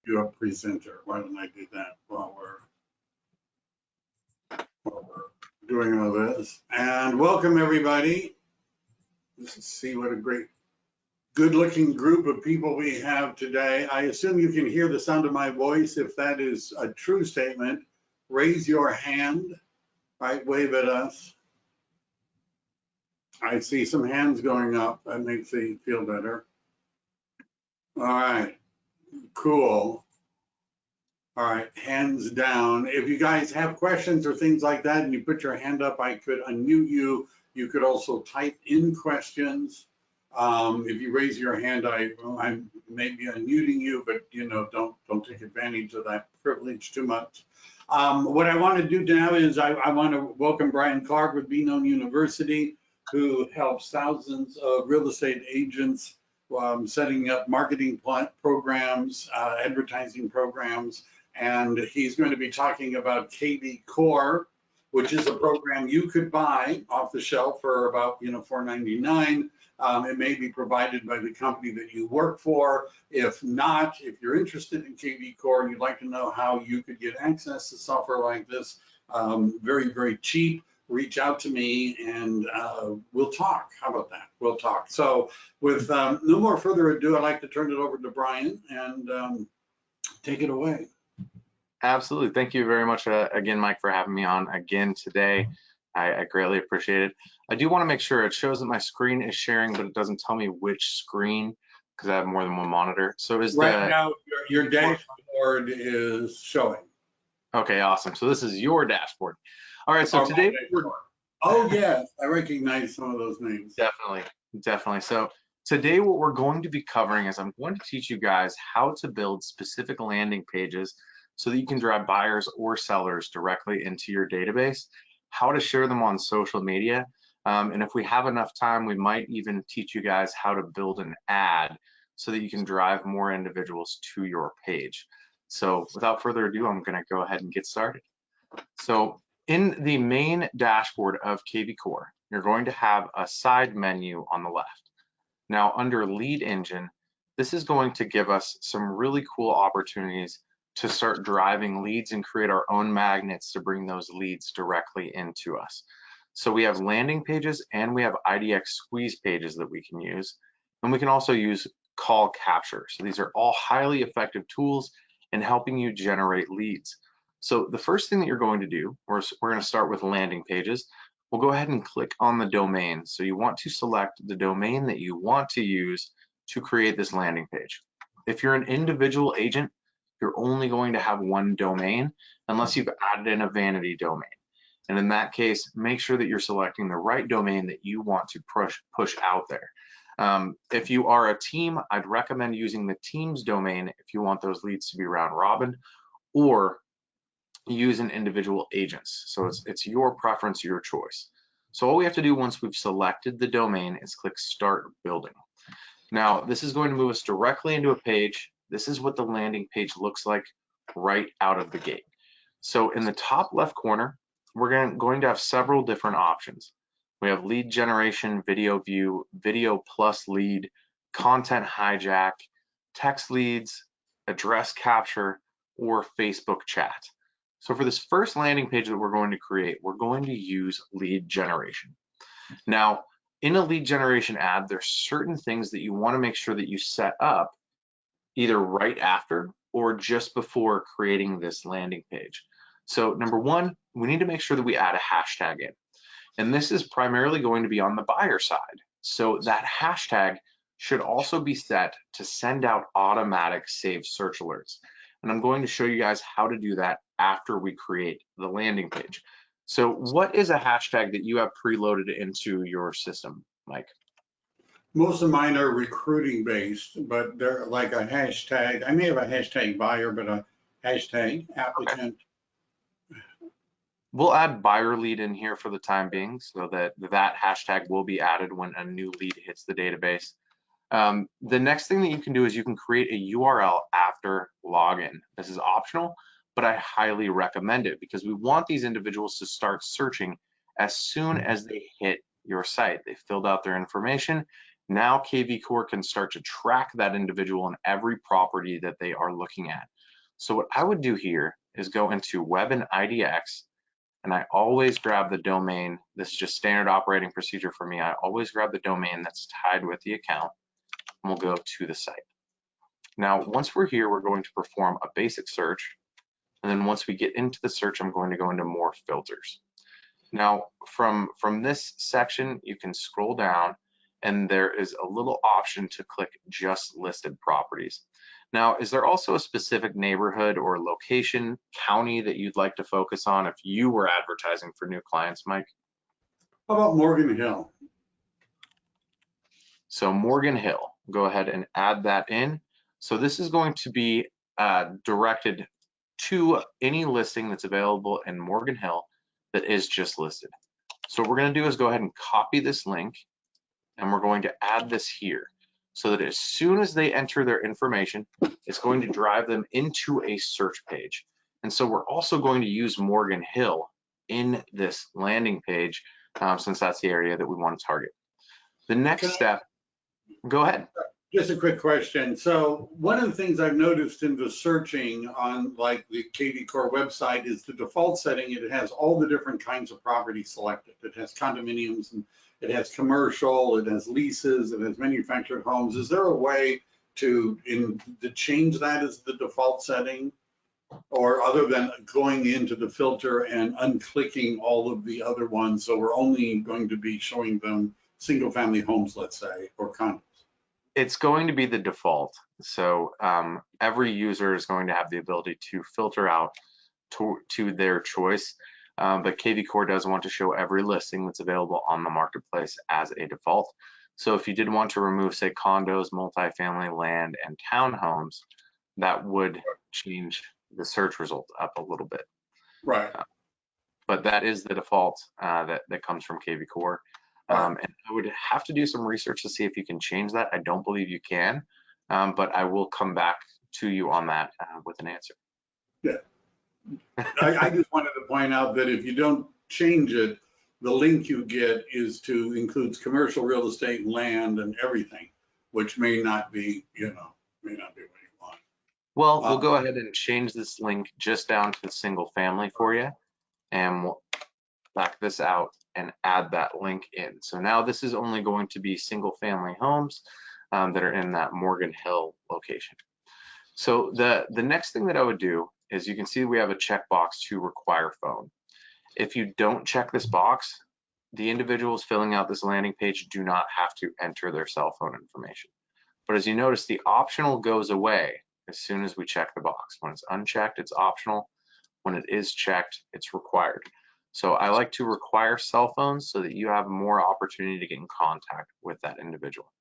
you a presenter. Why don't I do that while we're doing all this? And welcome everybody. Let's see what a great, good-looking group of people we have today. I assume you can hear the sound of my voice. If that is a true statement, raise your hand, right? Wave at us. I see some hands going up. That makes me feel better. All right, cool. All right, hands down. If you guys have questions or things like that and you put your hand up, I could unmute you. You could also type in questions. If you raise your hand, I may be unmuting you, but you know, don't take advantage of that privilege too much. What I want to do now is I want to welcome Brian Clark with Be Known University, who helps thousands of real estate agents setting up marketing programs, advertising programs, and he's going to be talking about KV Core, which is a program you could buy off the shelf for about $4.99. It may be provided by the company that you work for. If not, if you're interested in KV Core and you'd like to know how you could get access to software like this, very, very cheap, reach out to me and we'll talk. How about that? We'll talk. So with no more further ado, I'd like to turn it over to Brian and take it away. Absolutely. Thank you very much again, Mike, for having me on again today. I greatly appreciate it. I do want to make sure it shows that my screen is sharing, but it doesn't tell me which screen because I have more than one monitor. So is right now your dashboard is showing. Okay, awesome. So this is your dashboard. All right, so today oh yes, I recognize some of those names. Definitely. So today what we're going to be covering is I'm going to teach you guys how to build specific landing pages so that you can drive buyers or sellers directly into your database, how to share them on social media, and if we have enough time, we might even teach you guys how to build an ad so that you can drive more individuals to your page. So without further ado, I'm going to go ahead and get started. So in the main dashboard of KV Core, you're going to have a side menu on the left. Now under lead engine, this is going to give us some really cool opportunities to start driving leads and create our own magnets to bring those leads directly into us. So we have landing pages and we have Idx Squeeze Pages that we can use. And we can also use call capture. So these are all highly effective tools in helping you generate leads. So the first thing that you're going to do, we're going to start with landing pages. We'll go ahead and click on the domain. So you want to select the domain that you want to use to create this landing page. If you're an individual agent, you're only going to have one domain unless you've added in a vanity domain. And in that case, make sure that you're selecting the right domain that you want to push out there. If you are a team, I'd recommend using the team's domain if you want those leads to be round robin, or use an individual agents. So it's your preference, your choice. So all we have to do once we've selected the domain is click Start Building. Now, this is going to move us directly into a page. This is what the landing page looks like right out of the gate. So in the top left corner, we're going to have several different options. We have lead generation, video view, video plus lead, content hijack, text leads, address capture, or Facebook chat. So for this first landing page that we're going to create, we're going to use lead generation. Now, in a lead generation ad, there's certain things that you want to make sure that you set up either right after or just before creating this landing page. So number one, we need to make sure that we add a hashtag in. And this is primarily going to be on the buyer side. So that hashtag should also be set to send out automatic saved search alerts. And I'm going to show you guys how to do that after we create the landing page. So what is a hashtag that you have preloaded into your system, Mike? Most of mine are recruiting based, but they're like a hashtag. I may have a hashtag buyer, but a hashtag applicant. Okay. We'll add buyer lead in here for the time being so that that hashtag will be added when a new lead hits the database. The next thing that you can do is you can create a URL after login. This is optional, but I highly recommend it because we want these individuals to start searching as soon as they hit your site. They filled out their information. Now KV Core can start to track that individual in every property that they are looking at. So what I would do here is go into Web and IDX, and I always grab the domain. This is just standard operating procedure for me. I always grab the domain that's tied with the account, and we'll go to the site. Now, once we're here, we're going to perform a basic search. And then once we get into the search, I'm going to go into more filters. Now, from this section, you can scroll down and there is a little option to click just listed properties. Now, is there also a specific neighborhood or location, county that you'd like to focus on if you were advertising for new clients, Mike? How about Morgan Hill? So Morgan Hill, go ahead and add that in. So this is going to be directed to any listing that's available in Morgan Hill that is just listed. So what we're going to do is go ahead and copy this link, and we're going to add this here so that as soon as they enter their information, it's going to drive them into a search page. And so we're also going to use Morgan Hill in this landing page since that's the area that we want to target. The next step, go ahead. Just a quick question. So one of the things I've noticed in the searching on like the KV Core website is the default setting. It has all the different kinds of properties selected. It has condominiums, and it has commercial, it has leases, it has manufactured homes. Is there a way to change that as the default setting? Or other than going into the filter and unclicking all of the other ones, so we're only going to be showing them single family homes, let's say, or condos? It's going to be the default. So every user is going to have the ability to filter out to their choice. But KV Core does want to show every listing that's available on the marketplace as a default. So if you did want to remove, say, condos, multifamily, land, and townhomes, that would change the search result up a little bit. Right. But that is the default that comes from KV Core. And I would have to do some research to see if you can change that. I don't believe you can, but I will come back to you on that with an answer. Yeah. I just wanted to point out that if you don't change it, the link you get includes commercial real estate, land, and everything, which may not be, may not be what you want. Well, we'll go ahead and change this link just down to the single family for you, and we'll back this out and add that link in. So now this is only going to be single family homes that are in that Morgan Hill location. So the next thing that I would do is, you can see we have a checkbox to require phone. If you don't check this box, the individuals filling out this landing page do not have to enter their cell phone information. But as you notice, the optional goes away as soon as we check the box. When it's unchecked, it's optional. When it is checked, it's required. So I like to require cell phones so that you have more opportunity to get in contact with that individual.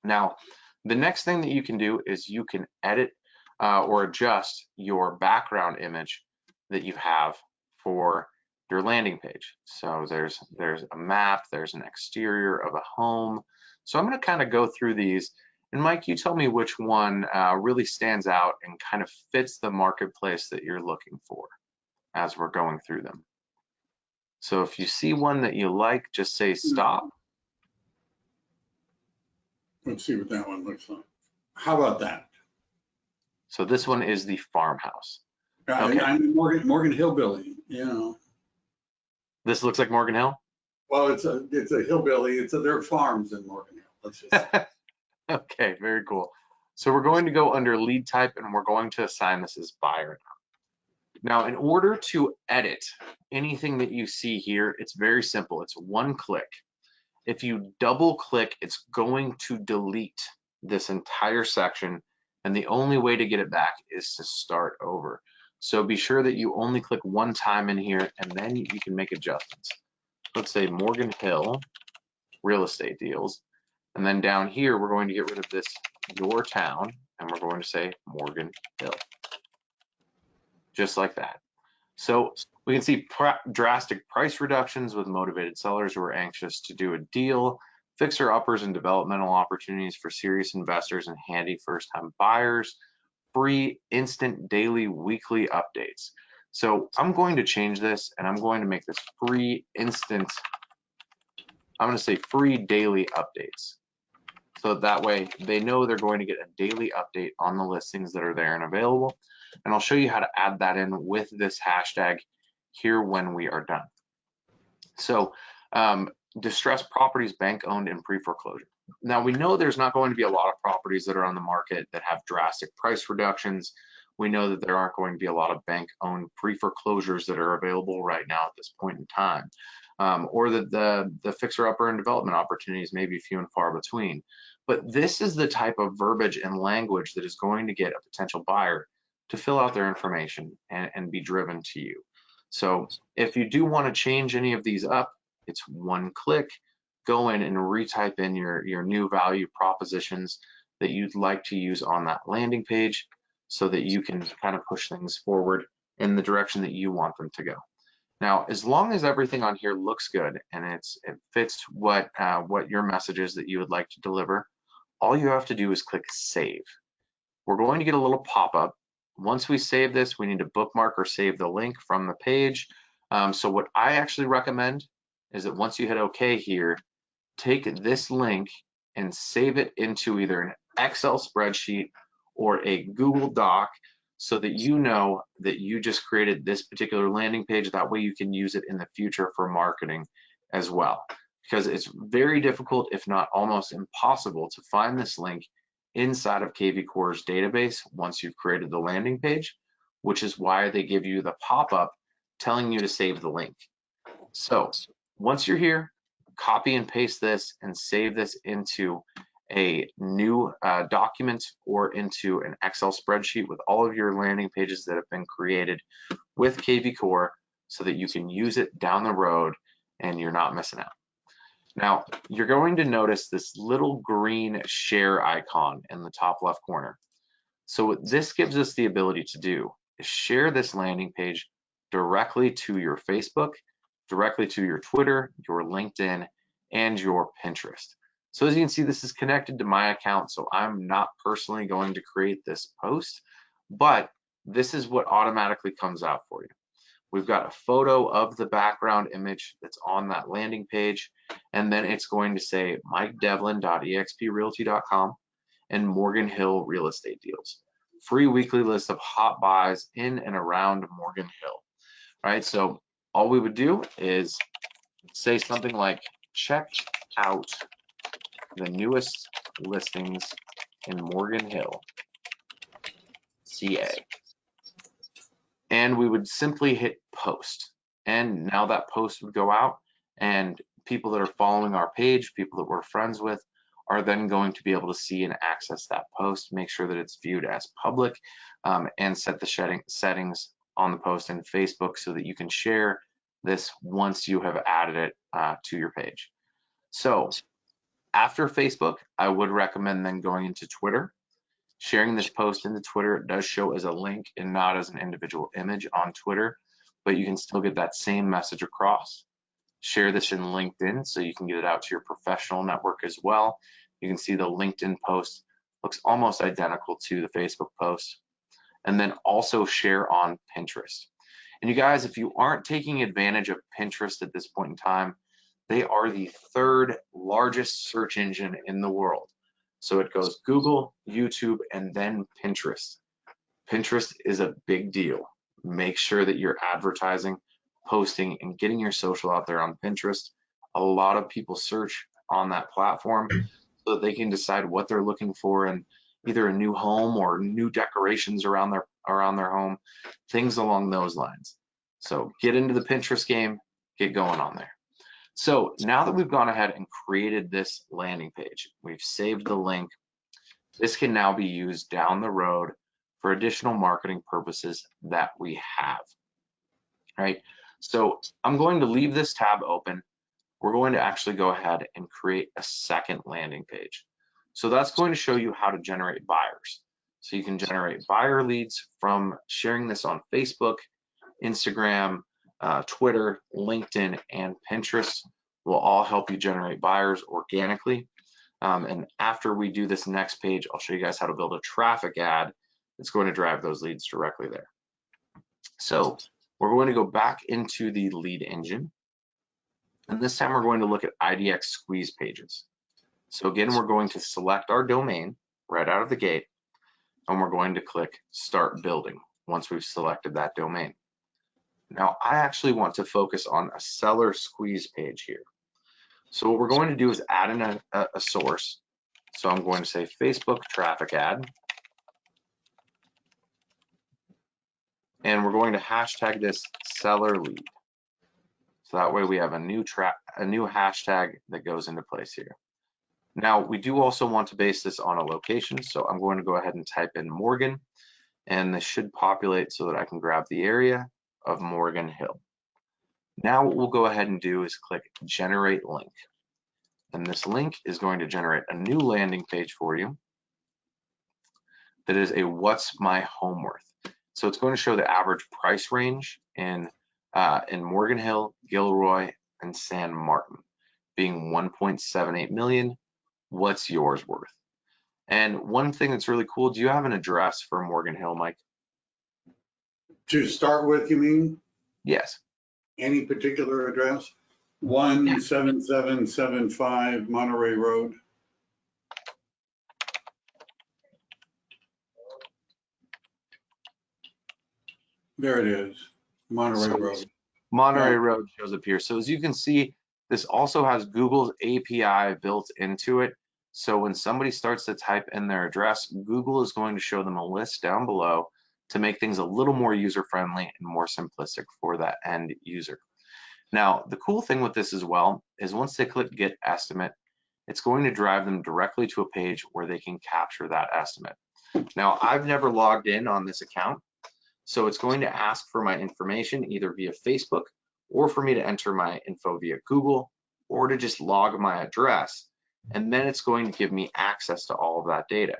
Now, the next thing that you can do is you can edit or adjust your background image that you have for your landing page. So there's a map, there's an exterior of a home. So I'm going to kind of go through these. And Mike, you tell me which one really stands out and kind of fits the marketplace that you're looking for as we're going through them. So if you see one that you like, just say stop. Let's see what that one looks like. How about that? So this one is the farmhouse. Okay. I'm Morgan Hillbilly, This looks like Morgan Hill? Well, it's a hillbilly. There are farms in Morgan Hill. Let's just say. Okay, very cool. So we're going to go under lead type, and we're going to assign this as buyer. Now, in order to edit anything that you see here, it's very simple. It's one click. If you double click, it's going to delete this entire section, and the only way to get it back is to start over. So be sure that you only click one time in here, and then you can make adjustments. Let's say Morgan Hill real estate deals. And then down here, we're going to get rid of this your town, and we're going to say Morgan Hill. Just like that. So we can see drastic price reductions with motivated sellers who are anxious to do a deal, fixer-uppers and developmental opportunities for serious investors and handy first-time buyers, free instant daily weekly updates. So I'm going to change this, and I'm going to make this free instant. I'm going to say free daily updates. So that way they know they're going to get a daily update on the listings that are there and available. And I'll show you how to add that in with this hashtag here when we are done. So distressed properties, bank owned and pre-foreclosure. Now we know there's not going to be a lot of properties that are on the market that have drastic price reductions. We know that there aren't going to be a lot of bank owned pre-foreclosures that are available right now at this point in time. Or that the fixer-upper and development opportunities may be few and far between. But this is the type of verbiage and language that is going to get a potential buyer to fill out their information and be driven to you. So if you do want to change any of these up, it's one click. Go in and retype in your new value propositions that you'd like to use on that landing page so that you can kind of push things forward in the direction that you want them to go. Now, as long as everything on here looks good and it fits what your message is that you would like to deliver, all you have to do is click save. We're going to get a little pop-up. Once we save this, we need to bookmark or save the link from the page. So what I actually recommend is that once you hit OK here, take this link and save it into either an Excel spreadsheet or a Google Doc so that you know that you just created this particular landing page. That way you can use it in the future for marketing as well. Because it's very difficult, if not almost impossible, to find this link inside of kvCore's database once you've created the landing page, which is why they give you the pop-up telling you to save the link. So once you're here, copy and paste this and save this into a new document or into an Excel spreadsheet with all of your landing pages that have been created with kvCore so that you can use it down the road and you're not missing out. Now, you're going to notice this little green share icon in the top left corner. So what this gives us the ability to do is share this landing page directly to your Facebook, directly to your Twitter, your LinkedIn, and your Pinterest. So as you can see, this is connected to my account, so I'm not personally going to create this post, but this is what automatically comes out for you. We've got a photo of the background image that's on that landing page, and then it's going to say MikeDevlin.exprealty.com and Morgan Hill real estate deals. Free weekly list of hot buys in and around Morgan Hill. All right, so all we would do is say something like, check out the newest listings in Morgan Hill, CA. And we would simply hit post. And now that post would go out, and people that are following our page, people that we're friends with, are then going to be able to see and access that post, make sure that it's viewed as public, and set the settings on the post in Facebook so that you can share this once you have added it to your page. So after Facebook, I would recommend then going into Twitter. Sharing this post into Twitter, it does show as a link and not as an individual image on Twitter, but you can still get that same message across. Share this in LinkedIn so you can get it out to your professional network as well. You can see the LinkedIn post looks almost identical to the Facebook post. And then also share on Pinterest. And you guys, if you aren't taking advantage of Pinterest at this point in time, they are the third largest search engine in the world. So it goes Google, YouTube, and then Pinterest. Pinterest is a big deal. Make sure that you're advertising, posting, and getting your social out there on Pinterest. A lot of people search on that platform so that they can decide what they're looking for in either a new home or new decorations around their home, things along those lines. So get into the Pinterest game, get going on there. So now that we've gone ahead and created this landing page, we've saved the link, this can now be used down the road for additional marketing purposes that we have. All right, so I'm going to leave this tab open. We're going to actually go ahead and create a second landing page. So that's going to show you how to generate buyers. So you can generate buyer leads from sharing this on Facebook, Instagram, Twitter, LinkedIn, and Pinterest will all help you generate buyers organically. And after we do this next page, I'll show you guys how to build a traffic ad that's going to drive those leads directly there. So we're going to go back into the lead engine. And this time we're going to look at Idx Squeeze Pages. So again, we're going to select our domain right out of the gate, and we're going to click Start Building once we've selected that domain. Now, I actually want to focus on a seller squeeze page here. So what we're going to do is add in a source. So I'm going to say Facebook traffic ad. And we're going to hashtag this seller lead. So that way we have a new hashtag that goes into place here. Now, we do also want to base this on a location. So I'm going to go ahead and type in Morgan, and this should populate so that I can grab the area of Morgan Hill. Now what we'll go ahead and do is click Generate Link. And this link is going to generate a new landing page for you that is a What's My Home Worth. So it's going to show the average price range in Morgan Hill, Gilroy, and San Martin, being 1.78 million. What's yours worth? And one thing that's really cool, do you have an address for Morgan Hill, Mike? To start with, you mean? Yes. Any particular address? 17775 Monterey Road. There it is, Monterey Road. Monterey Road shows up here. So as you can see, this also has Google's API built into it. So when somebody starts to type in their address, Google is going to show them a list down below to make things a little more user-friendly and more simplistic for that end user. Now, the cool thing with this as well is once they click Get Estimate, it's going to drive them directly to a page where they can capture that estimate. Now, I've never logged in on this account, so it's going to ask for my information either via Facebook or for me to enter my info via Google or to just log my address. And then it's going to give me access to all of that data.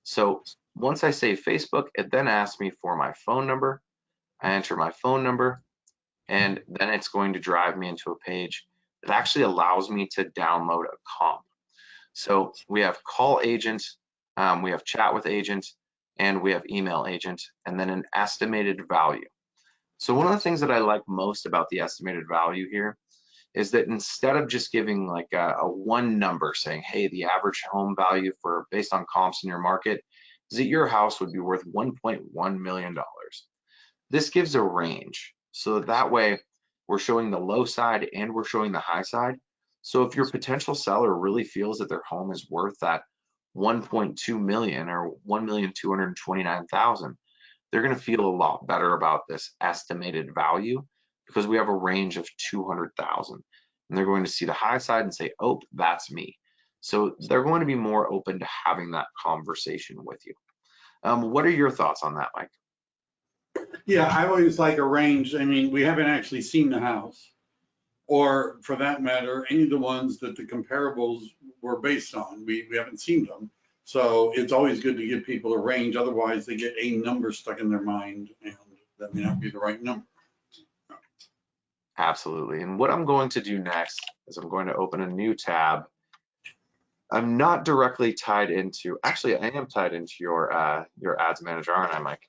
So once I say Facebook, it then asks me for my phone number. I enter my phone number, and then it's going to drive me into a page that actually allows me to download a comp. So we have call agent, we have chat with agent, and we have email agent, and then an estimated value. So one of the things that I like most about the estimated value here is that instead of just giving like a one number saying, hey, the average home value for based on comps in your market is that your house would be worth $1.1 million. This gives a range. So that way we're showing the low side and we're showing the high side. So if your potential seller really feels that their home is worth that 1.2 million or 1,229,000, they're going to feel a lot better about this estimated value because we have a range of 200,000, and they're going to see the high side and say, oh, that's me. So they're going to be more open to having that conversation with you. What are your thoughts on that, Mike? Yeah, I always like a range. I mean, we haven't actually seen the house, or for that matter, any of the ones that the comparables were based on. We haven't seen them. So it's always good to give people a range. Otherwise, they get a number stuck in their mind, and that may not be the right number. Absolutely. And what I'm going to do next is I'm going to open a new tab. I'm not directly tied into, actually, I am tied into your ads manager, aren't I, Mike?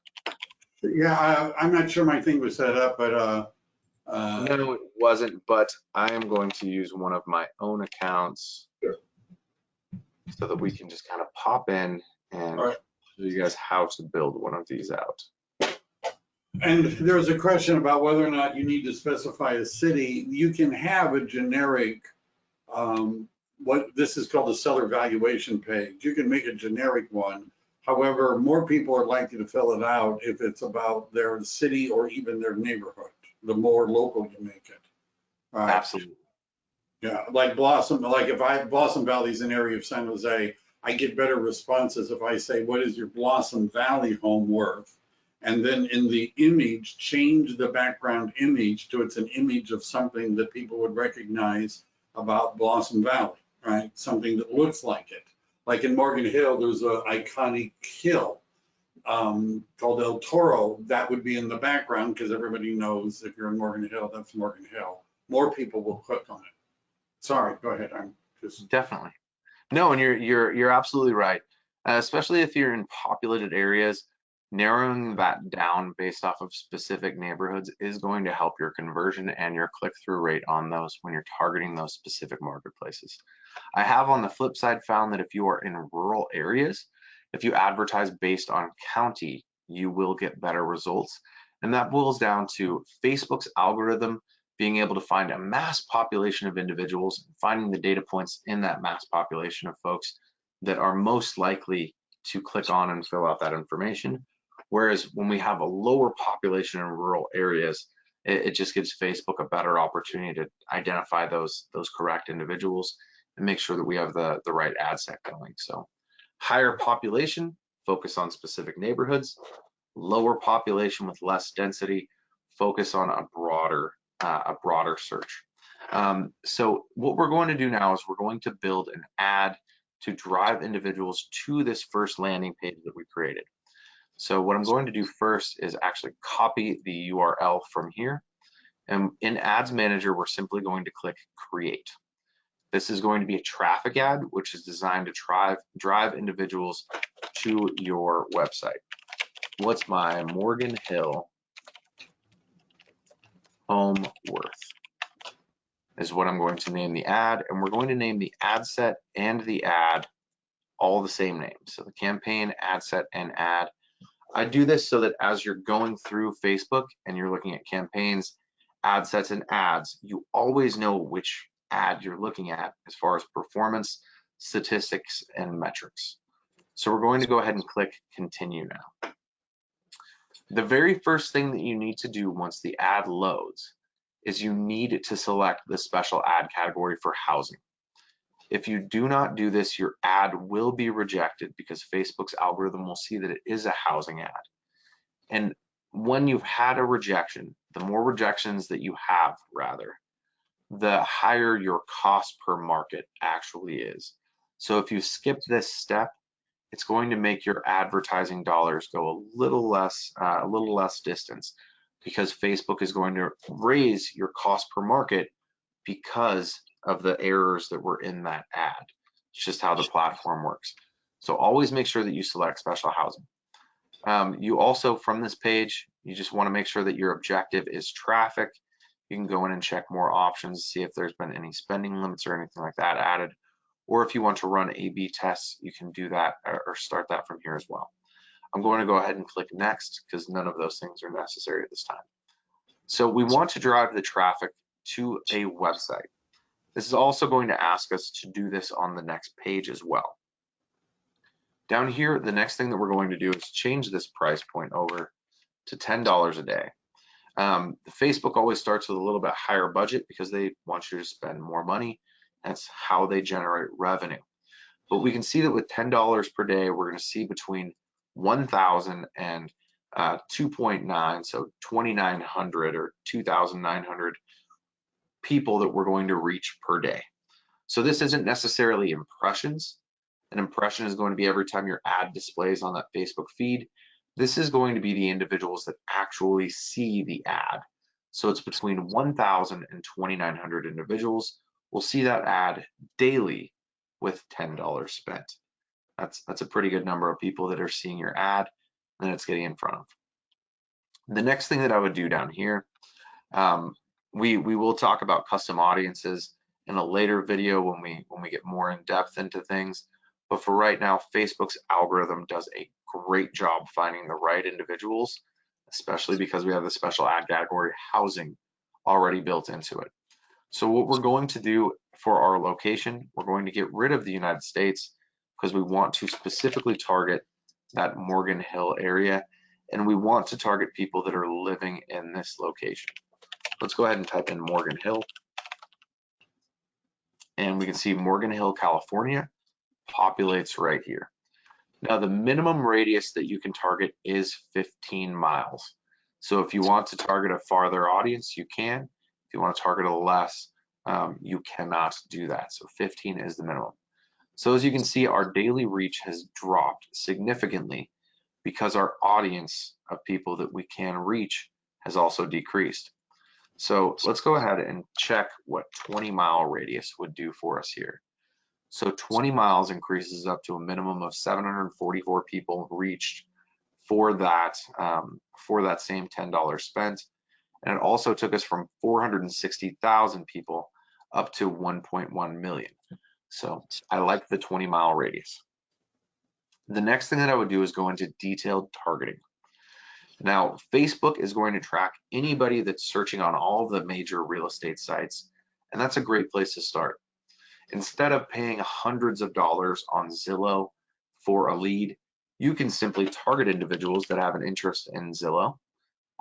Yeah, I'm not sure my thing was set up, but no, it wasn't, but I am going to use one of my own accounts so that we can just kind of pop in and show you guys how to build one of these out. And there was a question about whether or not you need to specify a city. You can have a generic, what this is called a seller valuation page. You can make a generic one. However, more people are likely to fill it out if it's about their city or even their neighborhood. The more local you make it. Absolutely. Yeah, like Blossom Valley is an area of San Jose, I get better responses if I say, what is your Blossom Valley home worth? And then in the image, change the background image to it's an image of something that people would recognize about Blossom Valley, right? Something that looks like it. Like in Morgan Hill, there's an iconic hill called El Toro. That would be in the background because everybody knows if you're in Morgan Hill, that's Morgan Hill. More people will click on it. Sorry, go ahead. I'm just definitely. No, and you're absolutely right. Especially if you're in populated areas, narrowing that down based off of specific neighborhoods is going to help your conversion and your click-through rate on those when you're targeting those specific marketplaces. I have on the flip side found that if you are in rural areas, if you advertise based on county, you will get better results. And that boils down to Facebook's algorithm being able to find a mass population of individuals, finding the data points in that mass population of folks that are most likely to click on and fill out that information. Whereas when we have a lower population in rural areas, it just gives Facebook a better opportunity to identify those correct individuals and make sure that we have the right ad set going. So higher population, focus on specific neighborhoods. Lower population with less density, focus on a broader search. So what we're going to do now is we're going to build an ad to drive individuals to this first landing page that we created. So what I'm going to do first is actually copy the URL from here. And in Ads Manager, we're simply going to click Create. This is going to be a traffic ad, which is designed to drive individuals to your website. What's my Morgan Hill home worth is what I'm going to name the ad, and we're going to name the ad set and the ad all the same name. So the campaign, ad set, and ad. I do this so that as you're going through Facebook and you're looking at campaigns, ad sets, and ads, you always know which ad you're looking at as far as performance, statistics, and metrics. So we're going to go ahead and click Continue now. The very first thing that you need to do once the ad loads is you need to select the special ad category for housing. If you do not do this, your ad will be rejected because Facebook's algorithm will see that it is a housing ad. And when you've had a rejection, the more rejections that you have, rather, the higher your cost per market actually is. So if you skip this step, it's going to make your advertising dollars go a little less distance, because Facebook is going to raise your cost per market because of the errors that were in that ad. It's just how the platform works. So always make sure that you select special housing. You also, from this page, you just want to make sure that your objective is traffic. You can go in and check more options, see if there's been any spending limits or anything like that added. Or if you want to run A/B tests, you can do that or start that from here as well. I'm going to go ahead and click Next because none of those things are necessary at this time. So we want to drive the traffic to a website. This is also going to ask us to do this on the next page as well. Down here, the next thing that we're going to do is change this price point over to $10 a day. Facebook always starts with a little bit higher budget because they want you to spend more money. That's how they generate revenue. But we can see that with $10 per day, we're going to see between 1,000 and 2.9, so 2,900 or 2,900 people that we're going to reach per day. So this isn't necessarily impressions. An impression is going to be every time your ad displays on that Facebook feed. This is going to be the individuals that actually see the ad. So it's between 1,000 and 2,900 individuals will see that ad daily with $10 spent. That's a pretty good number of people that are seeing your ad and it's getting in front of. The next thing that I would do down here, we will talk about custom audiences in a later video when we get more in depth into things. But for right now, Facebook's algorithm does a great job finding the right individuals, especially because we have the special ad category housing already built into it. So what we're going to do for our location, we're going to get rid of the United States because we want to specifically target that Morgan Hill area, and we want to target people that are living in this location. Let's go ahead and type in Morgan Hill, and we can see Morgan Hill, California populates right here. Now the minimum radius that you can target is 15 miles. So if you want to target a farther audience, you can. If you want to target a less, you cannot do that. So 15 is the minimum. So as you can see, our daily reach has dropped significantly because our audience of people that we can reach has also decreased. So let's go ahead and check what 20-mile radius would do for us here. So 20 miles increases up to a minimum of 744 people reached for that same $10 spent. And it also took us from 460,000 people up to 1.1 million. So I like the 20-mile radius. The next thing that I would do is go into detailed targeting. Now, Facebook is going to track anybody that's searching on all the major real estate sites, and that's a great place to start. Instead of paying hundreds of dollars on Zillow for a lead, you can simply target individuals that have an interest in Zillow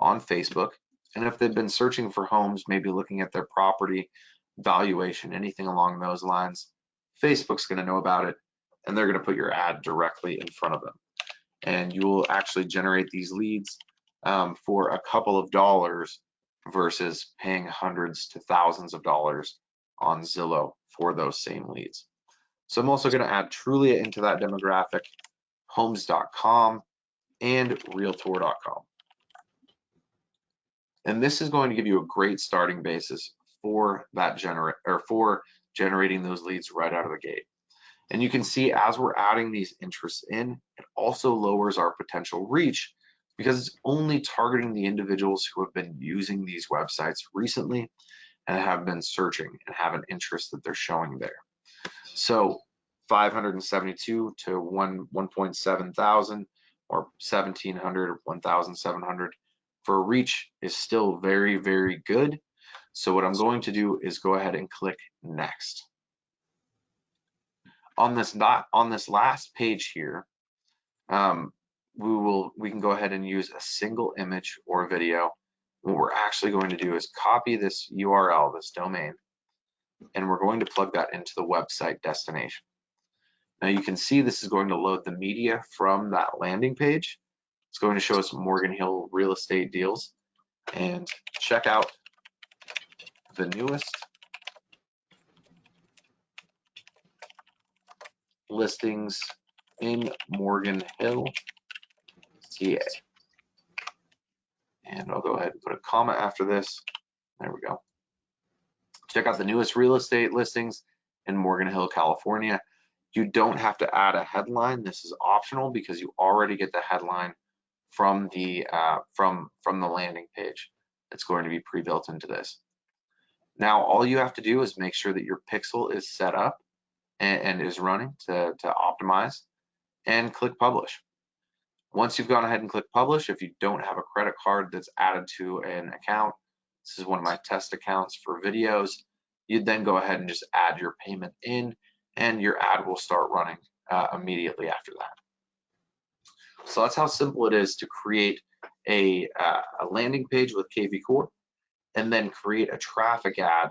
on Facebook. And if they've been searching for homes, maybe looking at their property valuation, anything along those lines, Facebook's going to know about it, and they're going to put your ad directly in front of them. And you will actually generate these leads for a couple of dollars versus paying hundreds to thousands of dollars on Zillow for those same leads. So I'm also going to add Trulia into that demographic, homes.com, and realtor.com. And this is going to give you a great starting basis for that generating those leads right out of the gate. And you can see as we're adding these interests in, it also lowers our potential reach because it's only targeting the individuals who have been using these websites recently and have been searching and have an interest that they're showing there. So 572 to 1.7 thousand or 1,700 or 1,700 for reach is still very, very good. So what I'm going to do is go ahead and click next. On this last page here, we can go ahead and use a single image or video. What we're actually going to do is copy this URL, this domain, and we're going to plug that into the website destination. Now you can see this is going to load the media from that landing page. It's going to show us Morgan Hill real estate deals, and check out the newest listings in Morgan Hill, CA. And I'll go ahead and put a comma after this. There we go. Check out the newest real estate listings in Morgan Hill, California. You don't have to add a headline. This is optional because you already get the headline from the landing page. It's going to be pre-built into this. Now all you have to do is make sure that your pixel is set up and is running to optimize, and click publish. Once you've gone ahead and clicked publish, if you don't have a credit card that's added to an account, this is one of my test accounts for videos, you'd then go ahead and just add your payment in, and your ad will start running immediately after that. So that's how simple it is to create a landing page with KV Core, and then create a traffic ad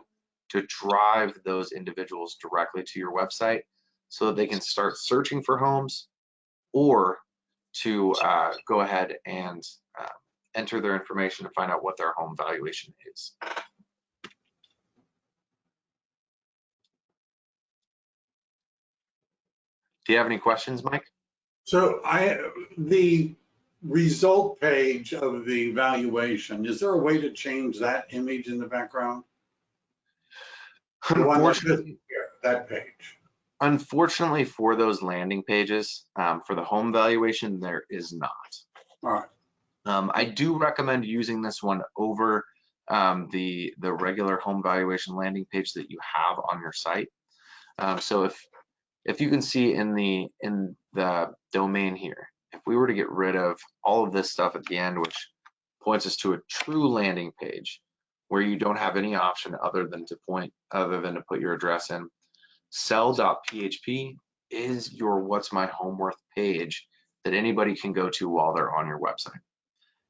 to drive those individuals directly to your website so that they can start searching for homes, or to go ahead and enter their information to find out what their home valuation is. Do you have any questions, Mike? So the result page of the valuation, is there a way to change that image in the background? The one that page. Unfortunately, for those landing pages, for the home valuation, there is not. All right. I do recommend using this one over the regular home valuation landing page that you have on your site. So if you can see in the domain here, if we were to get rid of all of this stuff at the end, which points us to a true landing page where you don't have any option other than to put your address in, sell.php is your what's my home worth page that anybody can go to while they're on your website.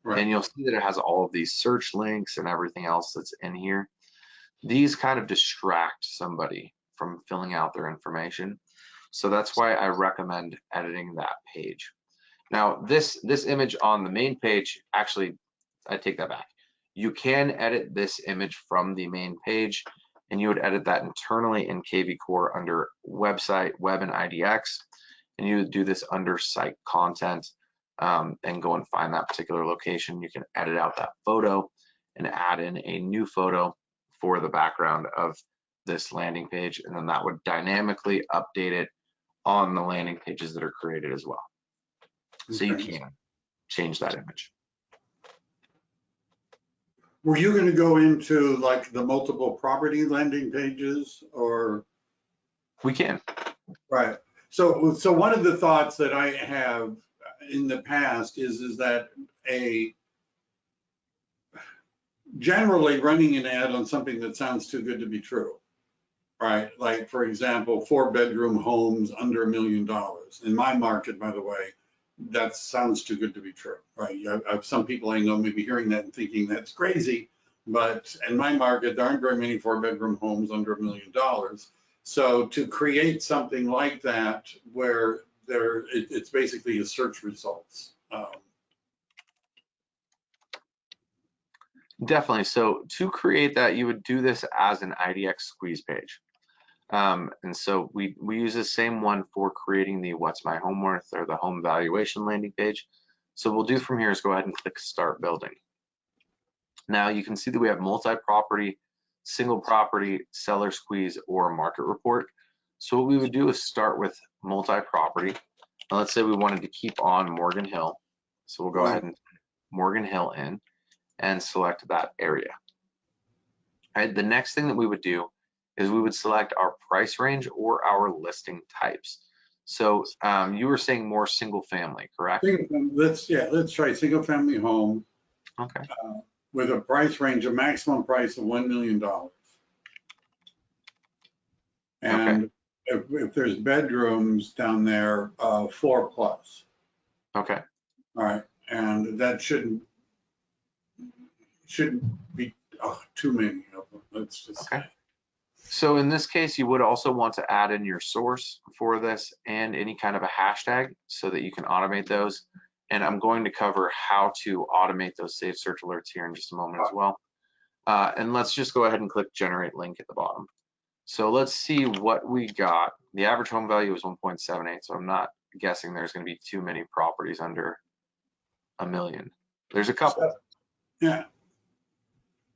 Right. And you'll see that it has all of these search links and everything else that's in here. These kind of distract somebody from filling out their information. So that's why I recommend editing that page. Now this image on the main page, actually, I take that back. You can edit this image from the main page, and you would edit that internally in KV Core under website, web, and IDX, and you would do this under site content, and go and find that particular location. You can edit out that photo and add in a new photo for the background of this landing page, and then that would dynamically update it on the landing pages that are created as well. So you can. change that image. Were you going to go into like the multiple property landing pages or? We can. Right. So one of the thoughts that I have in the past is that generally running an ad on something that sounds too good to be true, right? Like, for example, 4-bedroom homes under $1 million. In my market, by the way, that sounds too good to be true, right? Some people I know may be hearing that and thinking that's crazy, but in my market, there aren't very many 4-bedroom homes under $1 million. So to create something like that, where it's basically a search results. Definitely. So to create that, you would do this as an IDX squeeze page. And so we use the same one for creating the what's my home worth or the home valuation landing page. So what we'll do from here is go ahead and click start building. Now you can see that we have multi-property, single property, seller squeeze, or market report. So what we would do is start with multi-property. Now let's say we wanted to keep on Morgan Hill. So we'll go ahead and put Morgan Hill in and select that area. All right, the next thing that we would do is we would select our price range or our listing types. So you were saying more single family, correct? Let's try single family home. Okay. With a price range, a maximum price of $1 million. And okay. If there's bedrooms down there, 4+. Okay. All right, and that shouldn't be too many of them. Let's just okay. So in this case, you would also want to add in your source for this and any kind of a hashtag so that you can automate those. And I'm going to cover how to automate those saved search alerts here in just a moment as well. And let's just go ahead and click generate link at the bottom. So let's see what we got. The average home value is 1.78, so I'm not guessing there's going to be too many properties under $1 million. There's a couple. Yeah.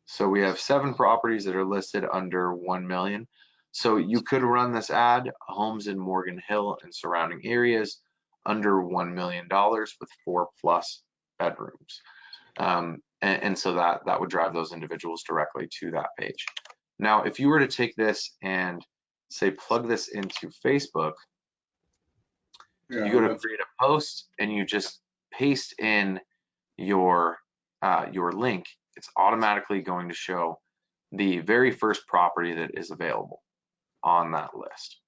So we have 7 properties that are listed under 1 million. So you could run this ad, homes in Morgan Hill and surrounding areas under $1 million with 4+ bedrooms. And so that would drive those individuals directly to that page. Now, if you were to take this and say plug this into Facebook, you go to create a post and you just paste in your link, it's automatically going to show the very first property that is available on that list.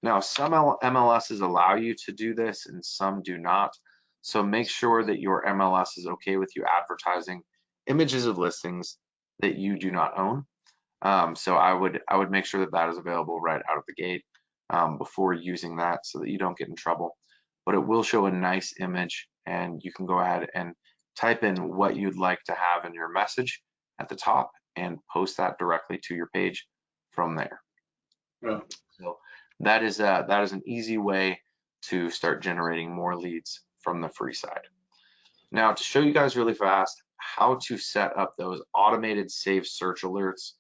Now, some MLSs allow you to do this and some do not. So make sure that your MLS is okay with you advertising images of listings that you do not own. So I would make sure that that is available right out of the gate before using that so that you don't get in trouble. But it will show a nice image and you can go ahead and type in what you'd like to have in your message at the top and post that directly to your page from there. Yeah. So that is an easy way to start generating more leads from the free side. Now, to show you guys really fast how to set up those automated saved search alerts.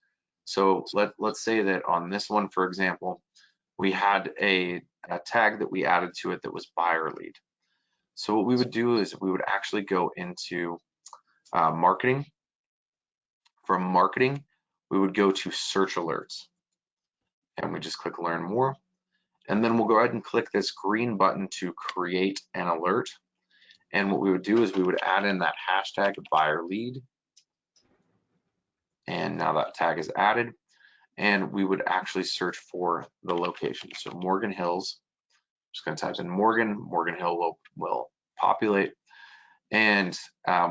So let's say that on this one, for example, we had a tag that we added to it that was buyer lead. So what we would do is we would actually go into marketing. From marketing, we would go to search alerts and we just click learn more. And then we'll go ahead and click this green button to create an alert. And what we would do is we would add in that hashtag buyer lead. And now that tag is added. And we would actually search for the location. So Morgan Hills, I'm just going to type in Morgan Hill will populate. And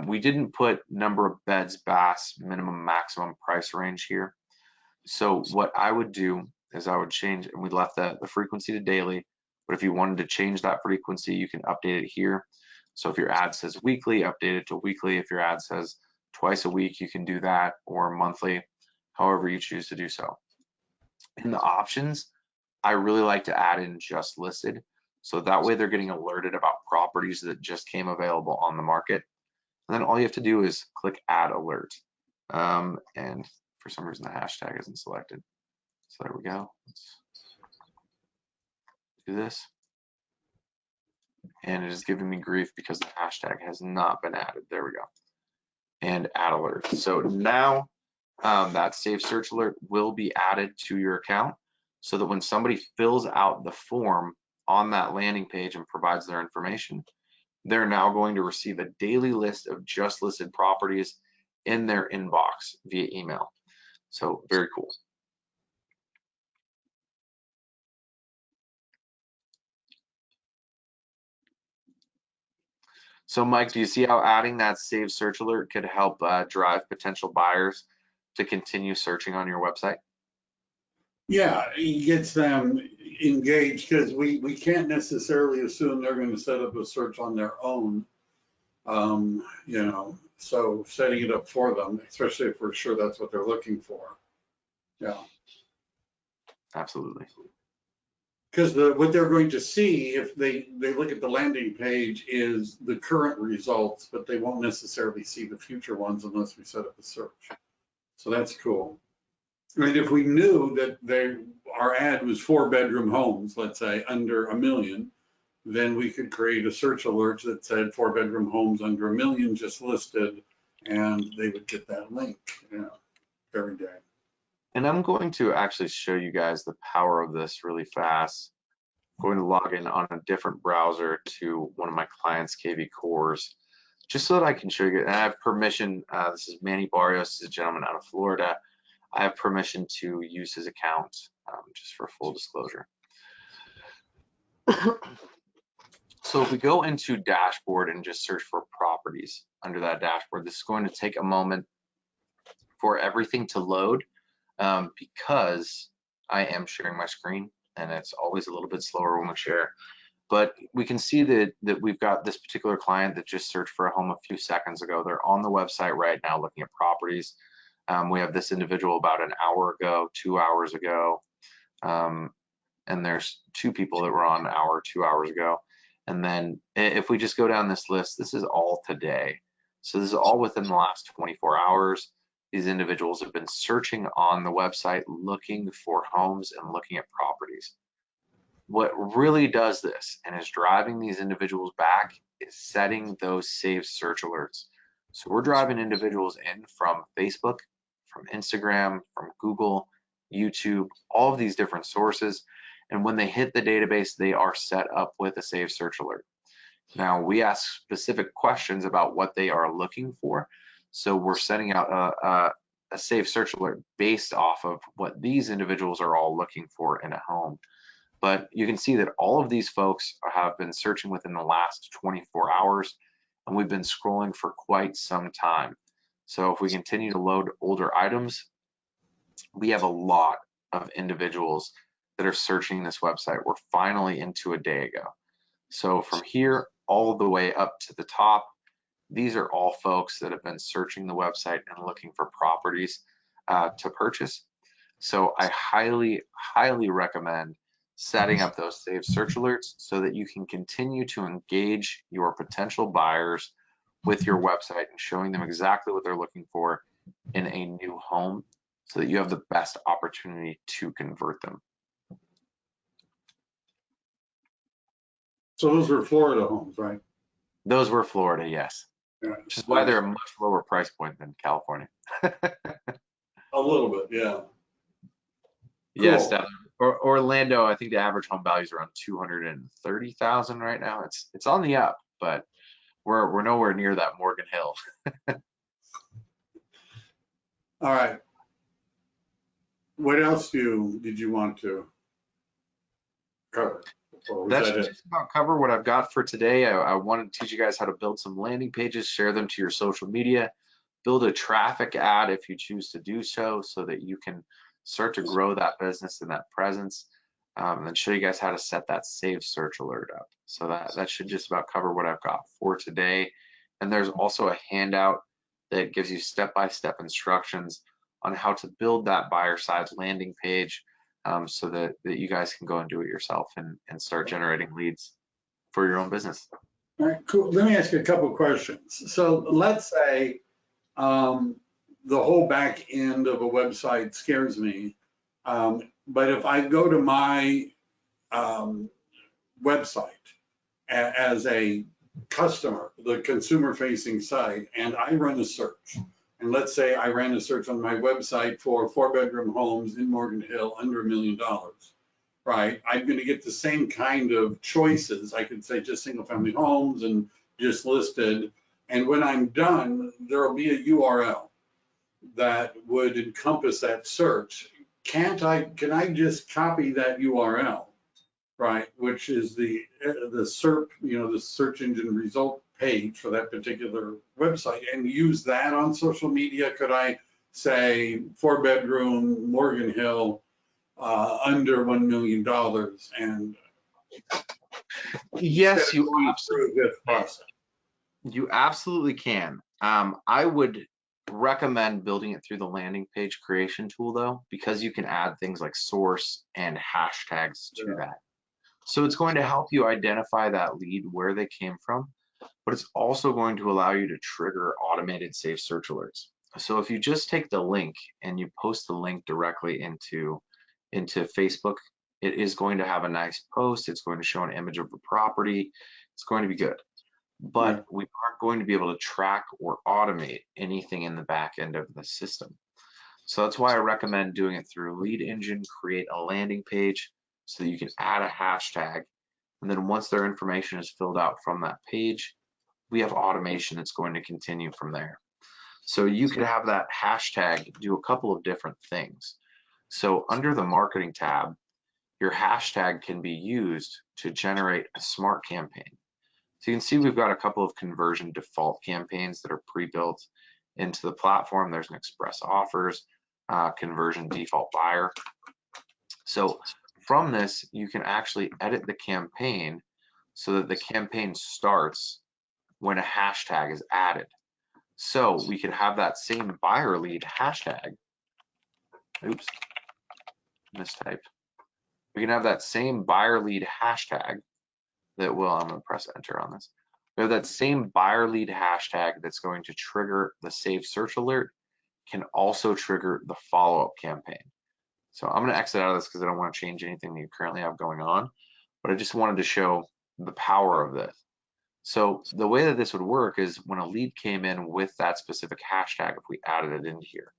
we didn't put number of beds, baths, minimum, maximum price range here. So what I would do is I would change, and we left the frequency to daily, but if you wanted to change that frequency, you can update it here. So if your ad says weekly, update it to weekly. If your ad says twice a week, you can do that, or monthly, however you choose to do so. In the options, I really like to add in just listed. So that way they're getting alerted about properties that just came available on the market. And then all you have to do is click add alert. And for some reason the hashtag isn't selected. So there we go. Let's do this. and it is giving me grief because the hashtag has not been added. There we go. And add alert. So now that save search alert will be added to your account so that when somebody fills out the form on that landing page and provides their information, they're now going to receive a daily list of just listed properties in their inbox via email. So very cool. So Mike, do you see how adding that save search alert could help drive potential buyers to continue searching on your website? Yeah, it gets them engaged because we can't necessarily assume they're going to set up a search on their own. You know, so setting it up for them, especially if we're sure that's what they're looking for. Yeah. Absolutely. Because what they're going to see if they look at the landing page is the current results, but they won't necessarily see the future ones unless we set up a search. So that's cool. I mean, if we knew that our ad was 4-bedroom homes, let's say under $1 million, then we could create a search alert that said 4-bedroom homes under $1 million just listed, and they would get that link, you know, every day. And I'm going to actually show you guys the power of this really fast. I'm going to log in on a different browser to one of my clients' KV cores, just so that I can show you. And I have permission. This is Manny Barrios, this is a gentleman out of Florida. I have permission to use his account, just for full disclosure. So if we go into dashboard and just search for properties under that dashboard, this is going to take a moment for everything to load because I am sharing my screen and it's always a little bit slower when we share. But we can see that we've got this particular client that just searched for a home a few seconds ago. They're on the website right now looking at properties. We have this individual about an hour ago, 2 hours ago, and there's 2 people that were on an hour, 2 hours ago. And then if we just go down this list, this is all today. So this is all within the last 24 hours. These individuals have been searching on the website, looking for homes and looking at properties. What really does this and is driving these individuals back is setting those saved search alerts. So we're driving individuals in from Facebook, from Instagram, from Google, YouTube, all of these different sources. And when they hit the database, they are set up with a saved search alert. Now we ask specific questions about what they are looking for. So we're setting out a saved search alert based off of what these individuals are all looking for in a home. But you can see that all of these folks have been searching within the last 24 hours, and we've been scrolling for quite some time. So if we continue to load older items, we have a lot of individuals that are searching this website. We're finally into a day ago. So from here all the way up to the top, these are all folks that have been searching the website and looking for properties to purchase. So I highly, highly recommend setting up those saved search alerts so that you can continue to engage your potential buyers with your website and showing them exactly what they're looking for in a new home so that you have the best opportunity to convert them. So those were Florida homes, right? Those were Florida, yes. Yeah. Which is why they're a much lower price point than California. A little bit, yeah. Yes, Cool. definitely. Orlando, I think the average home value is around 230,000 right now. It's on the up, but we're nowhere near that Morgan Hill. All right. What else did you want to cover? Or was That that should it? just about cover what I've got for today. I wanted to teach you guys how to build some landing pages, share them to your social media, build a traffic ad if you choose to do so that you can start to grow that business and that presence, and then show you guys how to set that save search alert up. So that should just about cover what I've got for today. And there's also a handout that gives you step-by-step instructions on how to build that buyer side landing page, so that you guys can go and do it yourself and start generating leads for your own business. All right, cool. Let me ask you a couple of questions. So let's say the whole back end of a website scares me. But if I go to my website as a customer, the consumer facing site, and I run a search. And let's say I ran a search on my website for 4-bedroom homes in Morgan Hill under $1 million, right? I'm going to get the same kind of choices. I could say just single family homes and just listed. And when I'm done, there'll be a URL that would encompass that search. Can I just copy that URL, right? Which is the SERP, the search engine result page for that particular website, and use that on social media? Could I say 4-bedroom Morgan Hill under $1 million, and Yes, you going absolutely through this process? You absolutely can. I would recommend building it through the landing page creation tool though, because you can add things like source and hashtags to that. So it's going to help you identify that lead, where they came from, but it's also going to allow you to trigger automated safe search alerts. So if you just take the link and you post the link directly into Facebook, it is going to have a nice post. It's going to show an image of the property. It's going to be good. But we aren't going to be able to track or automate anything in the back end of the system. So that's why I recommend doing it through Lead Engine, create a landing page so that you can add a hashtag. And then once their information is filled out from that page, we have automation that's going to continue from there. So you could have that hashtag do a couple of different things. So under the marketing tab, your hashtag can be used to generate a smart campaign. So you can see we've got a couple of conversion default campaigns that are pre-built into the platform. There's an express offers, conversion default buyer. So from this, you can actually edit the campaign so that the campaign starts when a hashtag is added. So we could have that same buyer lead hashtag. Oops, mistyped. We can have that same buyer lead hashtag that will, I'm going to press enter on this. We have that same buyer lead hashtag that's going to trigger the save search alert, can also trigger the follow-up campaign. So I'm going to exit out of this because I don't want to change anything that you currently have going on, but I just wanted to show the power of this. So the way that this would work is when a lead came in with that specific hashtag, if we added it into here,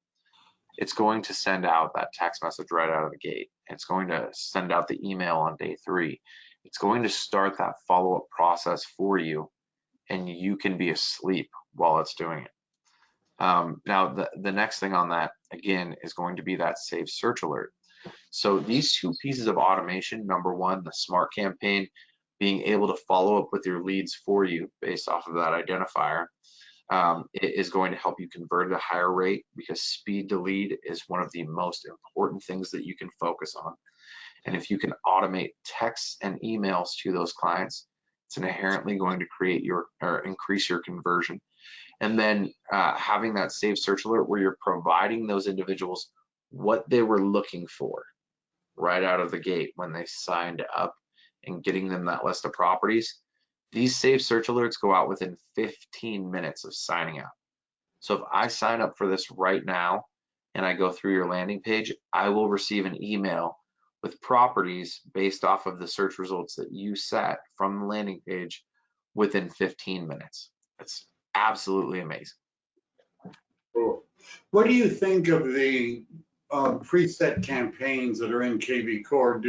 it's going to send out that text message right out of the gate. It's going to send out the email on day 3. It's going to start that follow-up process for you, and you can be asleep while it's doing it. Now, the next thing on that, again, is going to be that save search alert. So these two pieces of automation, number one, the smart campaign, being able to follow up with your leads for you based off of that identifier, it is going to help you convert at a higher rate, because speed to lead is one of the most important things that you can focus on. And if you can automate texts and emails to those clients, it's inherently going to create or increase your conversion. And then having that save search alert where you're providing those individuals what they were looking for right out of the gate when they signed up, and getting them that list of properties. These save search alerts go out within 15 minutes of signing up. So if I sign up for this right now and I go through your landing page, I will receive an email with properties based off of the search results that you set from the landing page within 15 minutes. It's absolutely amazing. Cool. What do you think of the preset campaigns that are in KV Core?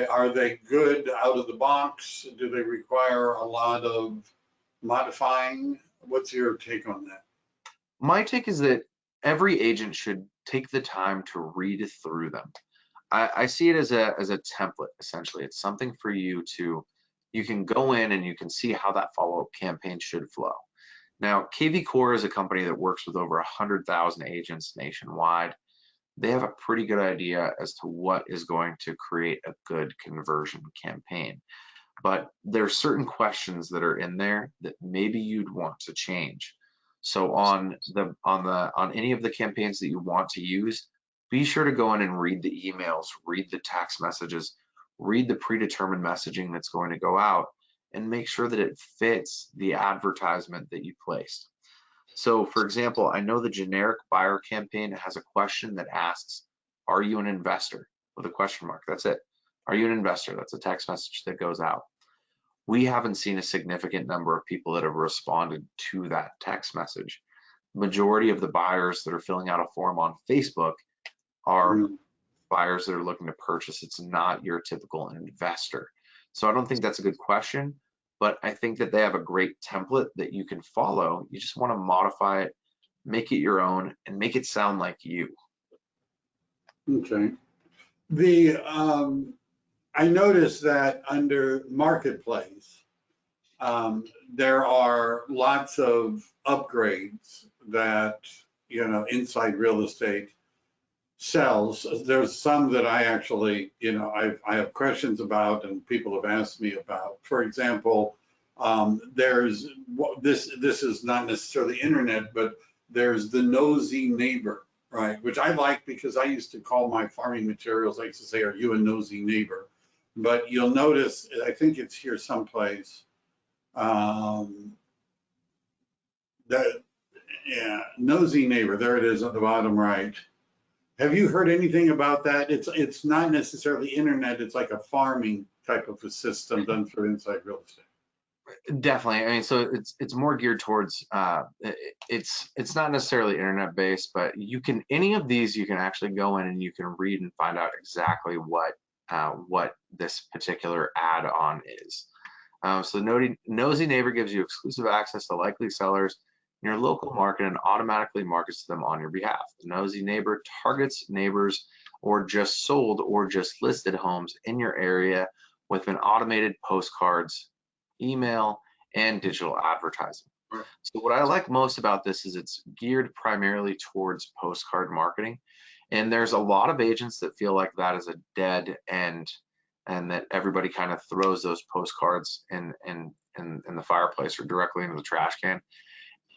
Are they good out of the box? Do they require a lot of modifying? What's your take on that? My take is that every agent should take the time to read through them. I see it as a template, essentially. It's something for you can go in and you can see how that follow-up campaign should flow. Now, KV Core is a company that works with over 100,000 agents nationwide. They have a pretty good idea as to what is going to create a good conversion campaign. But there are certain questions that are in there that maybe you'd want to change. So on any of the campaigns that you want to use, be sure to go in and read the emails, read the text messages, read the predetermined messaging that's going to go out, and make sure that it fits the advertisement that you placed. So for example, I know the generic buyer campaign has a question that asks, are you an investor? With a question mark, that's it. Are you an investor? That's a text message that goes out. we haven't seen a significant number of people that have responded to that text message. Majority of the buyers that are filling out a form on Facebook are Mhm. buyers that are looking to purchase. It's not your typical investor. So I don't think that's a good question, but I think that they have a great template that you can follow. You just want to modify it, make it your own, and make it sound like you. Okay. I noticed that under Marketplace, there are lots of upgrades that, Inside Real Estate sells. There's some that I actually, I have questions about and people have asked me about. For example, there's this is not necessarily internet, but there's the nosy neighbor, right? Which I like because I used to call my farming materials, I used to say, "Are you a nosy neighbor?" But you'll notice, I think it's here someplace, that, yeah, nosy neighbor, there it is at the bottom right. Have you heard anything about that? It's not necessarily internet, it's like a farming type of a system done through Inside Real Estate. Definitely. I mean, so it's more geared towards it's not necessarily internet based, but you can any of these you can actually go in and you can read and find out exactly what this particular add-on is. So Nosy Neighbor gives you exclusive access to likely sellers in your local market and automatically markets to them on your behalf. The Nosy Neighbor targets neighbors or just sold or just listed homes in your area with an automated postcards, email, and digital advertising. Right. So what I like most about this is it's geared primarily towards postcard marketing. And there's a lot of agents that feel like that is a dead end and that everybody kind of throws those postcards in the fireplace or directly into the trash can.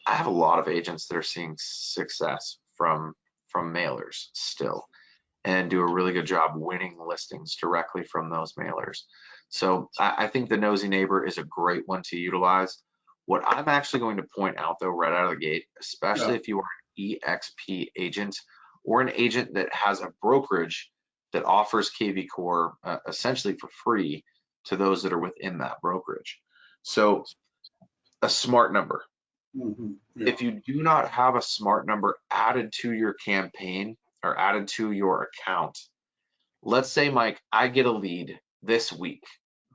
I have a lot of agents that are seeing success from mailers still and do a really good job winning listings directly from those mailers. So I think the Nosy Neighbor is a great one to utilize. What I'm actually going to point out though right out of the gate, especially if you are an EXP agent or an agent that has a brokerage that offers KV Core essentially for free to those that are within that brokerage. So a smart number. Mhm. If you do not have a smart number added to your campaign or added to your account, let's say, Mike, I get a lead this week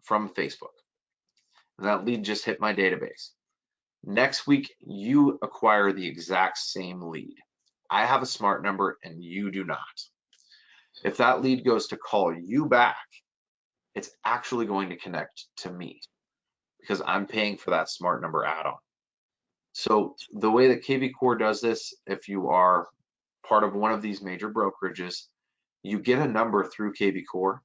from Facebook. And that lead just hit my database. Next week, you acquire the exact same lead. I have a smart number and you do not. If that lead goes to call you back, it's actually going to connect to me because I'm paying for that smart number add-on. So the way that KV Core does this, if you are part of one of these major brokerages, you get a number through KV Core,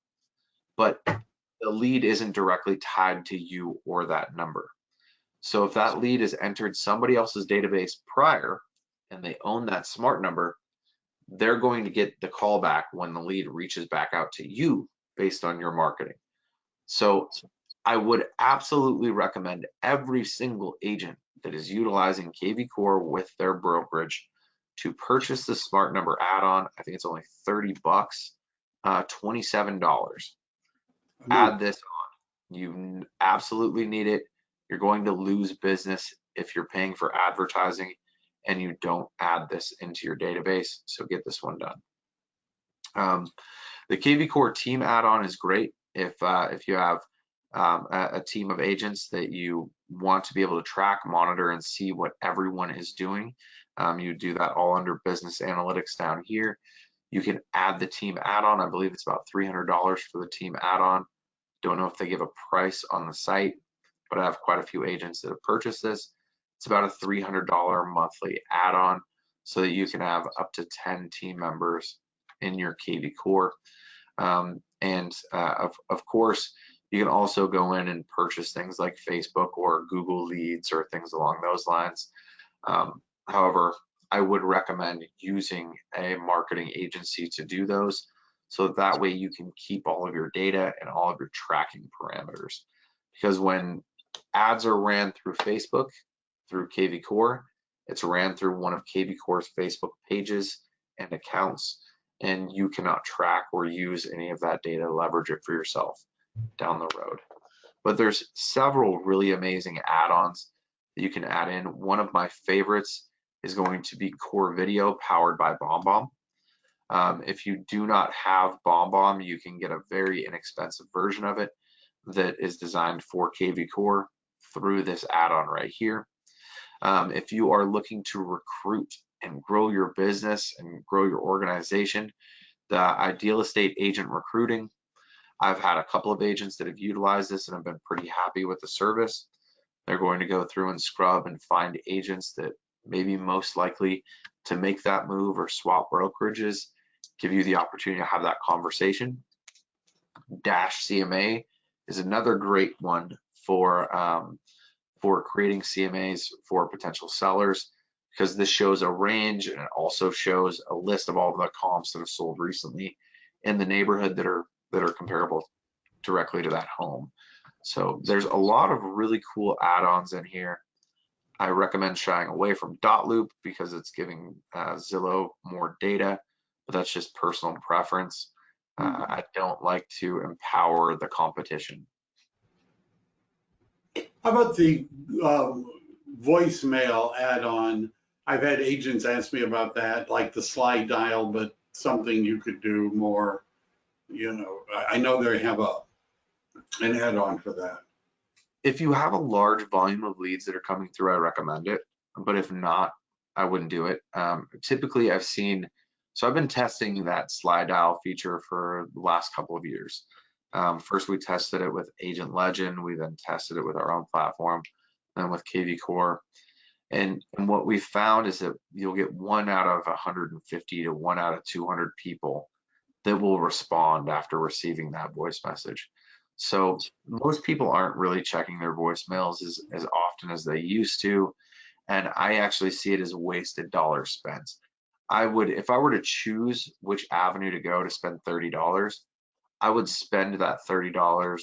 but the lead isn't directly tied to you or that number. So if that lead is entered somebody else's database prior and they own that smart number, they're going to get the call back when the lead reaches back out to you based on your marketing. So I would absolutely recommend every single agent that is utilizing KV Core with their brokerage to purchase the smart number add-on. I think it's only 30 bucks, $27. Add this on. You absolutely need it. You're going to lose business if you're paying for advertising and you don't add this into your database. So get this one done. The KV Core team add-on is great if you have a team of agents that you want to be able to track, monitor, and see what everyone is doing. You do that all under business analytics down here. You can add the team add-on. I believe it's about $300 for the team add-on. Don't know if they give a price on the site, but I have quite a few agents that have purchased this. It's about a $300 monthly add-on so that you can have up to 10 team members in your KV Core. Of course, you can also go in and purchase things like Facebook or Google Leads or things along those lines. However, I would recommend using a marketing agency to do those, so that way you can keep all of your data and all of your tracking parameters. Because when ads are ran through Facebook, through KV Core, it's ran through one of KV Core's Facebook pages and accounts, and you cannot track or use any of that data to leverage it for yourself down the road. but there's several really amazing add-ons that you can add in. One of my favorites is going to be Core Video powered by BombBomb. If you do not have BombBomb, you can get a very inexpensive version of it that is designed for KV Core through this add-on right here. If you are looking to recruit and grow your business and grow your organization, the Ideal Estate Agent Recruiting, I've had a couple of agents that have utilized this and have been pretty happy with the service. They're going to go through and scrub and find agents that may be most likely to make that move or swap brokerages, give you the opportunity to have that conversation. Dash CMA is another great one for creating CMAs for potential sellers, because this shows a range and it also shows a list of all the comps that have sold recently in the neighborhood that are comparable directly to that home. So there's a lot of really cool add-ons in here. I recommend shying away from dot loop because it's giving Zillow more data, but that's just personal preference. I don't like to empower the competition. How about the voicemail add-on? I've had agents ask me about that, like the slide dial, but something you could do more, you know, I know they have an add-on for that. If you have a large volume of leads that are coming through, I recommend it. But if not, I wouldn't do it. Typically, I've been testing that slide dial feature for the last couple of years. First, we tested it with Agent Legend. We then tested it with our own platform, then with KV Core. And what we found is that you'll get 1 out of 150 to 1 out of 200 people that will respond after receiving that voice message. So most people aren't really checking their voicemails as often as they used to. And I actually see it as wasted dollars spent. If I were to choose which avenue to go to spend $30, I would spend that $30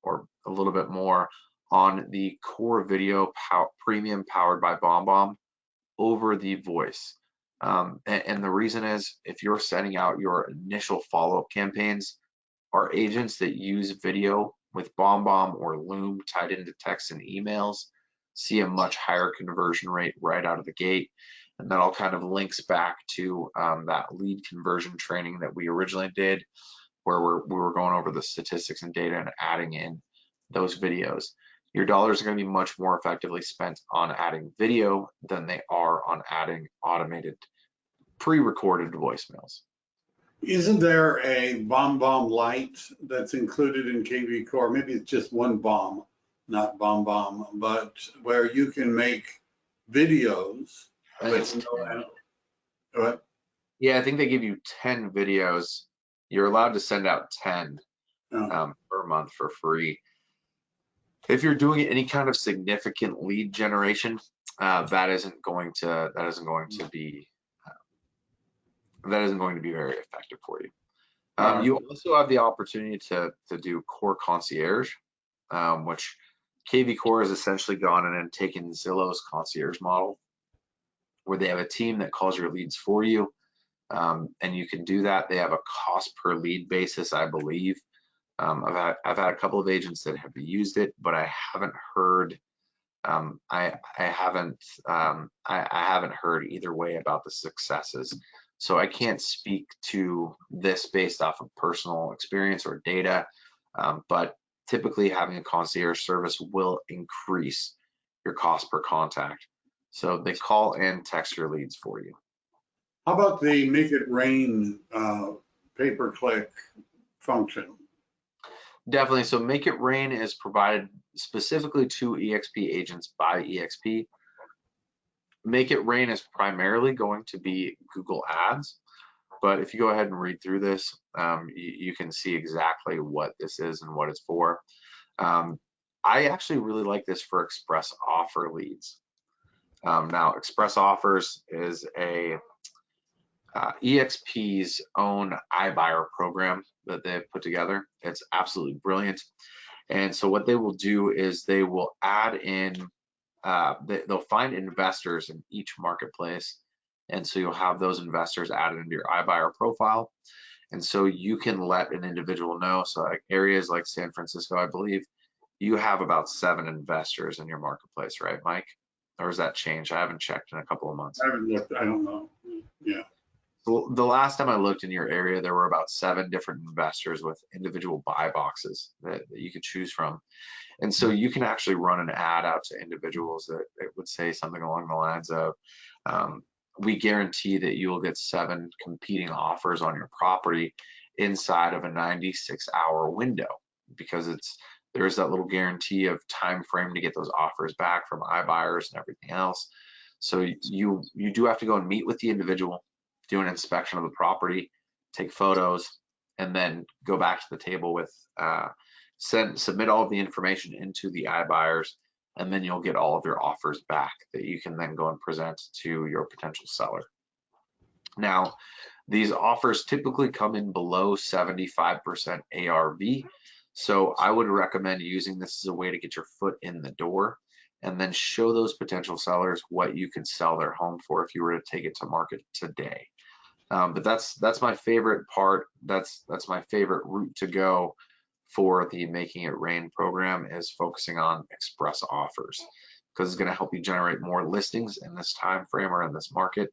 or a little bit more on the Core Video Premium powered by BombBomb over the voice. And the reason is, if you're sending out your initial follow-up campaigns, our agents that use video with BombBomb or Loom tied into text and emails see a much higher conversion rate right out of the gate. And that all kind of links back to that lead conversion training that we originally did, where we were going over the statistics and data and adding in those videos. Your dollars are going to be much more effectively spent on adding video than they are on adding automated pre-recorded voicemails. Isn't there a BombBomb Lite that's included in KV Core? Maybe it's just one bomb, not BombBomb, but where you can make videos. What? Yeah, I think they give you 10 videos. You're allowed to send out 10 per month for free. If you're doing any kind of significant lead generation, that isn't going to be very effective for you. You also have the opportunity to do Core Concierge, which KV Core has essentially gone in and taken Zillow's Concierge model, where they have a team that calls your leads for you, and you can do that. They have a cost per lead basis, I believe. I've had a couple of agents that have used it, but I haven't heard I haven't heard either way about the successes. So I can't speak to this based off of personal experience or data, but typically having a concierge service will increase your cost per contact. So they call and text your leads for you. How about the Make It Rain pay-per-click function? Definitely. So Make It Rain is provided specifically to EXP agents by EXP. Make It Rain is primarily going to be Google Ads, but if you go ahead and read through this, you can see exactly what this is and what it's for. I actually really like this for express offer leads. Now, express offers is a EXP's own iBuyer program that they've put together. It's absolutely brilliant. And so what they will do is they will add in, they'll find investors in each marketplace. And so you'll have those investors added into your iBuyer profile. And so you can let an individual know. So like areas like San Francisco, I believe, you have about 7 investors in your marketplace, right, Mike? Or has that changed? I haven't checked in a couple of months. I haven't looked, I don't know. Yeah. Well, the last time I looked in your area, there were about 7 different investors with individual buy boxes that you could choose from. And so you can actually run an ad out to individuals that would say something along the lines of, we guarantee that you will get 7 competing offers on your property inside of a 96-hour window, because there's that little guarantee of time frame to get those offers back from iBuyers and everything else. So you do have to go and meet with the individual, do an inspection of the property, take photos, and then go back to the table with submit all of the information into the iBuyers, and then you'll get all of your offers back that you can then go and present to your potential seller. Now, these offers typically come in below 75% ARV, so I would recommend using this as a way to get your foot in the door and then show those potential sellers what you could sell their home for if you were to take it to market today. But that's my favorite part. That's my favorite route to go for the Making It Rain program, is focusing on express offers, because it's going to help you generate more listings in this time frame or in this market.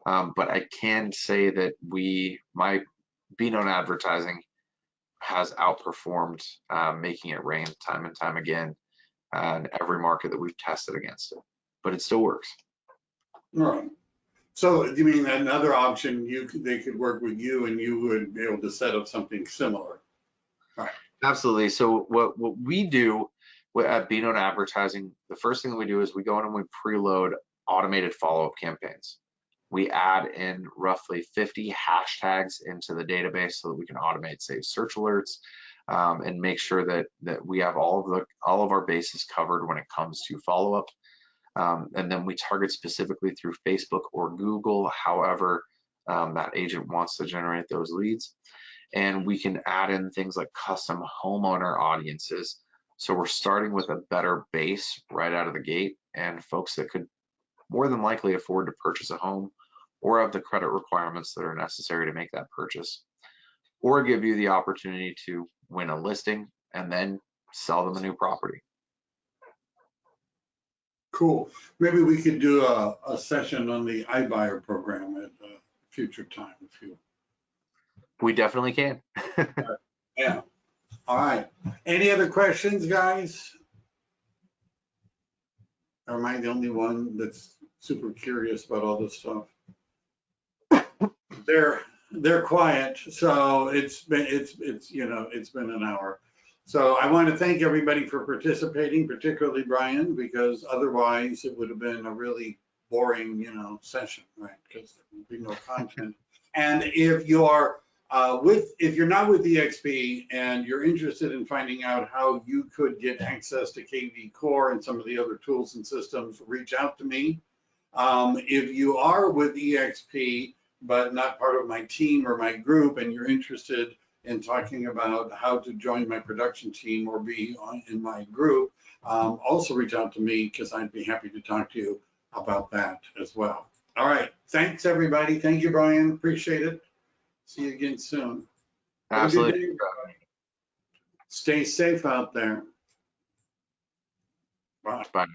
But I can say that my Be Known advertising has outperformed Making It Rain time and time again in every market that we've tested against it, but it still works. All right. So you mean another option, they could work with you and you would be able to set up something similar? All right. Absolutely. So what we do at Be Known advertising, the first thing that we do is we go in and we preload automated follow-up campaigns. We add in roughly 50 hashtags into the database so that we can automate, say, search alerts, and make sure that we have all of our bases covered when it comes to follow-up. And then we target specifically through Facebook or Google, however that agent wants to generate those leads. And we can add in things like custom homeowner audiences. So we're starting with a better base right out of the gate, and folks that could more than likely afford to purchase a home or have the credit requirements that are necessary to make that purchase, or give you the opportunity to win a listing and then sell them a new property. Cool. Maybe we could do a session on the iBuyer program at a future time if you. We definitely can. Yeah. All right. Any other questions, guys? Or am I the only one that's super curious about all this stuff? They're quiet, so it's been an hour. So I want to thank everybody for participating, particularly Brian, because otherwise it would have been a really boring, session, right? Because there would be no content. And if you're if you're not with EXP and you're interested in finding out how you could get access to KV Core and some of the other tools and systems, reach out to me. If you are with EXP but not part of my team or my group, and you're interested in talking about how to join my production team or be in my group, also reach out to me, because I'd be happy to talk to you about that as well. All right. Thanks, everybody. Thank you, Brian. Appreciate it. See you again soon. Absolutely. Stay safe out there. Bye.